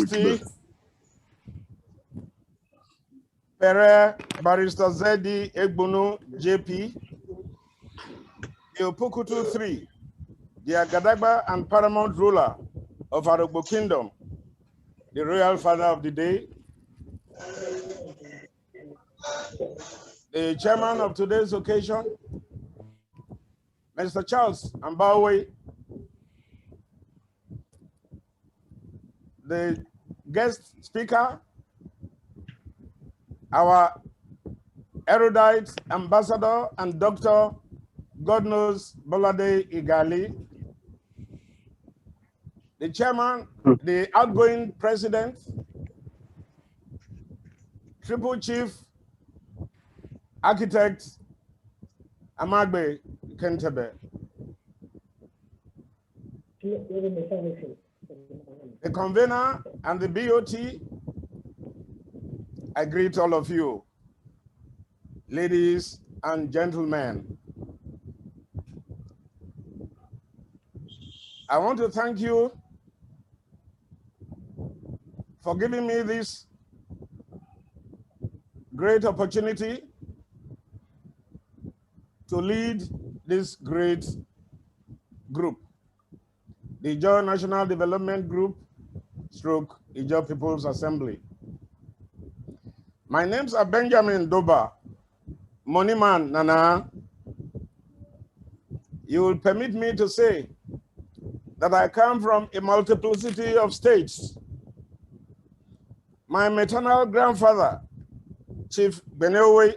Trustee Pere Barrister Zedi Egbunu JP, the Opokutu 3, the Agadagba and paramount ruler of Arogbo Kingdom, the royal father of the day, the chairman of today's occasion, Mr. Charles Ambawe, the guest speaker, our erudite ambassador and Dr. God knows Bolade Igali, the chairman, the outgoing president, triple chief architect Amagbe Kentebe, the convener and the BOT. I greet all of you, ladies and gentlemen. I want to thank you for giving me this great opportunity to lead this great group, the Ijaw National Development Group, stroke Ijaw People's Assembly. My names are Benjamin Doba, Moneyman Nana. You will permit me to say that I come from a multiplicity of states. My maternal grandfather, Chief Benewe,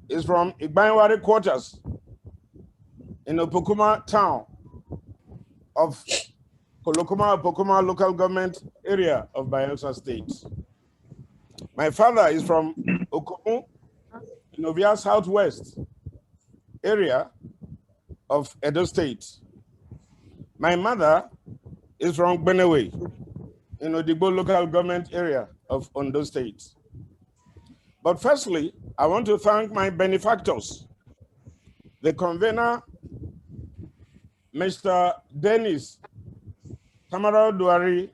is from Igbanwari quarters in Opokuma town of Opokuma local government area of Bayelsa State. My father is from Okomu in Ovia Southwest area of Edo State. My mother is from Benewe in Odigbo local government area of Ondo State. But firstly, I want to thank my benefactors, the convener, Mr. Dennis Tamara Duari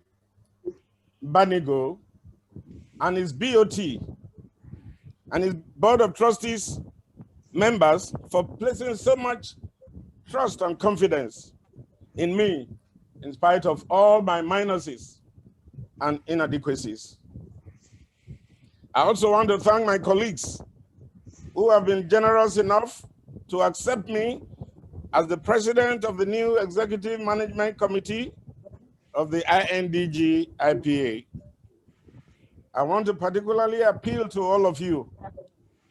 Banigo, and his BOT, and his board of trustees members for placing so much trust and confidence in me, in spite of all my minuses and inadequacies. I also want to thank my colleagues who have been generous enough to accept me as the president of the new Executive Management Committee of the INDG IPA. I want to particularly appeal to all of you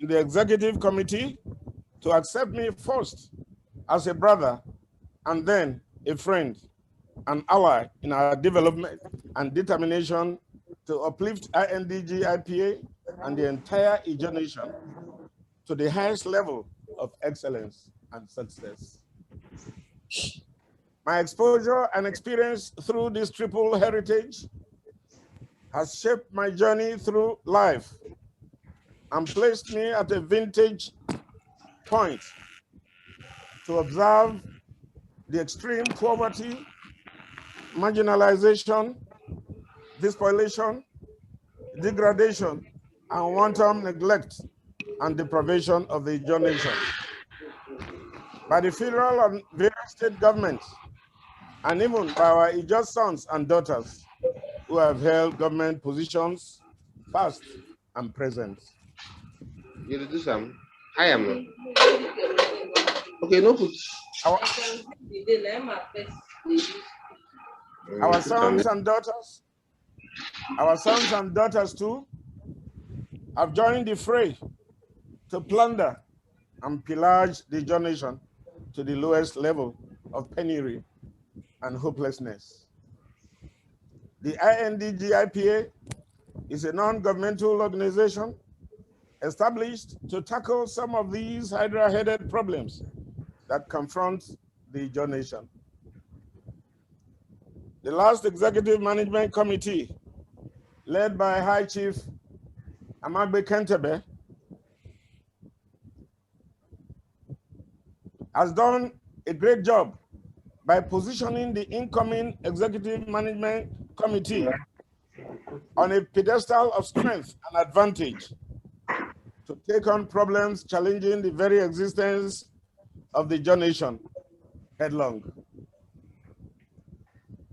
in the Executive Committee to accept me first as a brother and then a friend, an ally in our development and determination to uplift INDG IPA and the entire Ijaw nation to the highest level of excellence and success. My exposure and experience through this triple heritage has shaped my journey through life and placed me at a vintage point to observe the extreme poverty, marginalization, despoliation, degradation, and wanton neglect and deprivation of the Ijaw nation by the federal and various state governments, and even by our Ijaw sons and daughters who have held government positions, past and present. You do some. I am. Okay, no put. Our sons and daughters too have joined the fray to plunder and pillage the Ijaw nation to the lowest level of penury and hopelessness. The INDG IPA is a non-governmental organization established to tackle some of these hydra-headed problems that confront the Ijaw nation. The last Executive Management Committee, led by High Chief Amagbe Kentebe, has done a great job by positioning the incoming Executive Management Committee on a pedestal of strength and advantage to take on problems challenging the very existence of the Ijaw nation headlong.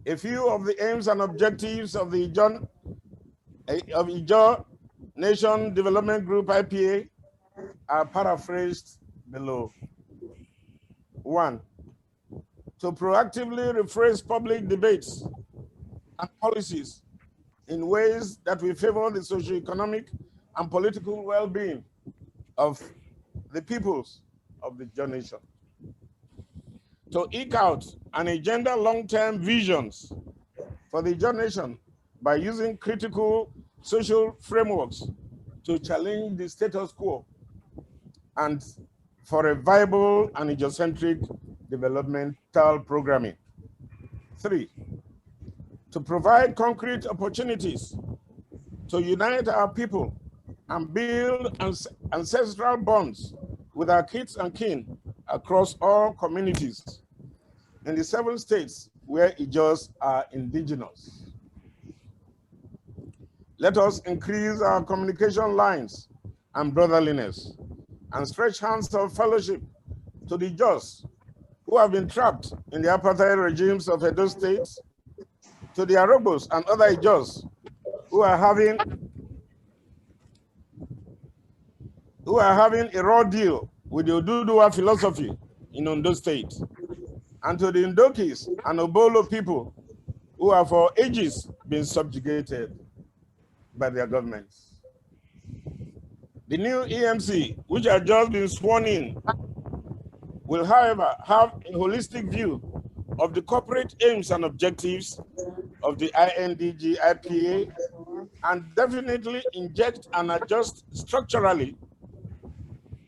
A few of the aims and objectives of the Ijaw Nation Development Group, IPA, are paraphrased below. 1. To proactively rephrase public debates and policies in ways that will favor the socio-economic and political well-being of the peoples of the Ijaw nation. To eke out an agenda long-term visions for the Ijaw nation by using critical social frameworks to challenge the status quo and for a viable and Ijaw-centric developmental programming. 3, to provide concrete opportunities to unite our people and build ancestral bonds with our kids and kin across all communities in the 7 states where Ijaws are indigenous. Let us increase our communication lines and brotherliness and stretch hands of fellowship to the Ijaws who have been trapped in the apartheid regimes of Edo State, to the Arobos and other Ijaws who are having a raw deal with the Oduduwa philosophy in Ondo State, and to the Ndokis and Obolo people who have for ages been subjugated by their governments. The new EMC, which has just been sworn in, will, however, have a holistic view of the corporate aims and objectives of the INDG IPA and definitely inject and adjust structurally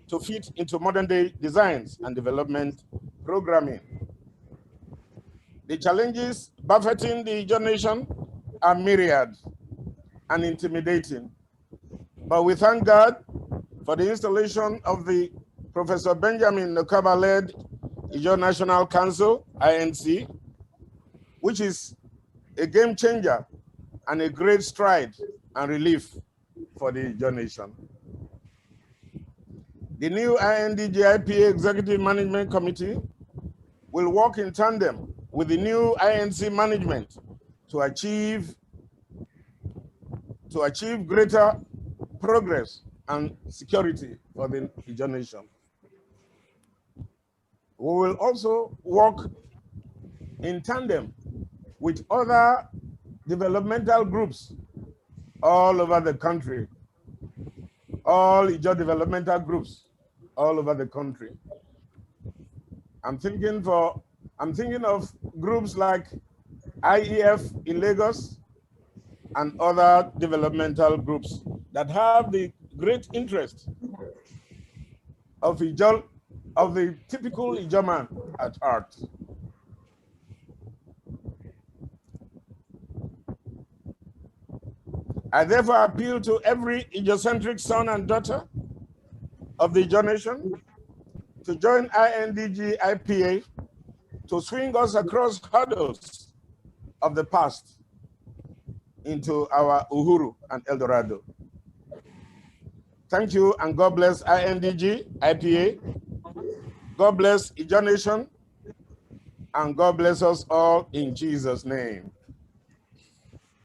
to fit into modern day designs and development programming. The challenges buffeting the Ijaw nation are myriad and intimidating, but we thank God for the installation of the Professor Benjamin Nokaba-led Ijaw National Council, INC, which is a game changer and a great stride and relief for the Ijaw nation. The new INDG-IPA Executive Management Committee will work in tandem with the new INC management to achieve greater progress and security for the Ijaw nation. We will also work in tandem with other developmental groups all over the country, all Ijaw developmental groups all over the country. I'm thinking of groups like IEF in Lagos and other developmental groups that have the great interest of the typical Ijaw man at heart. I therefore appeal to every Ijaw-centric son and daughter of the Ijaw nation to join INDG IPA to swing us across hurdles of the past into our Uhuru and Eldorado. Thank you, and God bless INDG IPA. God bless Ijaw nation, and God bless us all in Jesus' name.